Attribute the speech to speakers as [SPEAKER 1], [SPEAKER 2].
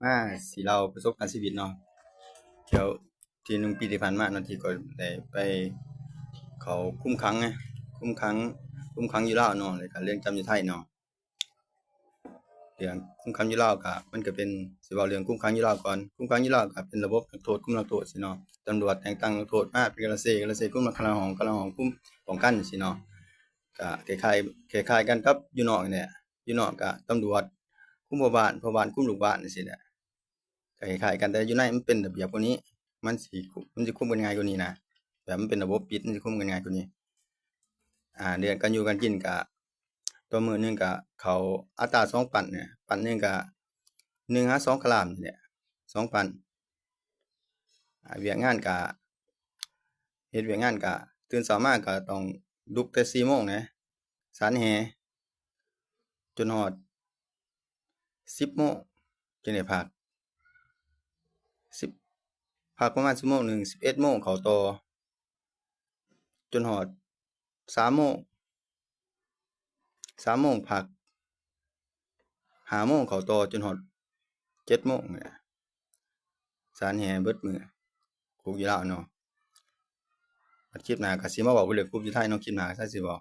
[SPEAKER 1] มาสิเล่าประสบการณ์ชีวิตเนาะเที่ยวที่1 ปีที่ผ่านมาเนาะที่ก็ได้ไปเข้าคุมขังไงคุมขังคุมขังอยู่ลาวเนาะแล้วก็เรือนจำอยู่ไทยเนาะเรื่องคุมขังอยู่ลาวก็มันก็เป็นสิเว้าเรื่องคุมขังอยู่ลาวก่อนคุมขังอยู่ลาวก็เป็นระบบนักโทษคุมนักโทษซี้เนาะตำรวจแต่งตั้งนักโทษมาเป็นกะละเซคุมคนละห้องคุมป้องกันซี้เนาะก็คล้ายๆกันกับอยู่นอกนี่แหละอยู่นอกก็ตำรวจคุมพ่อบ้านคุมลูกบ้านจังซี่แหละ ก็คล้ายๆกันแต่อยู่ในมันเป็นระเบียบกว่านี้มันสิคุมกันง่ายกว่านี้นะแบบมันเป็นระบบปิดมันสิคุมกันง่ายกว่านี้เดือนกันอยู่กันกินก็ต่อมื้อหนึงก็ข้าวอัตรา2ปันเนี่ยปันหนึ่งก็1หา2กะลามนี่แหละ2ปันเวียกงานก็เฮ็ดเวียกงานก็ตื่นเช้ามาก็ต้องลุกแต่4โมงนะสานแหจนฮอด10โมงจึงได้พัก10พักประมาณชั่วโมงหนึ่ง11โมงเข้าต่อจนฮอด3โมง3โมงพัก5โมงเข้าต่อจนฮอด7โมงนี่ล่ะสานแหเบิดมื้อคุกอยู่ลาวเนาะคลิปหน้าก็สิมาเว้าเรื่องคุกอยู่ไทยเนาะคลิปหน้าก็สิเว้า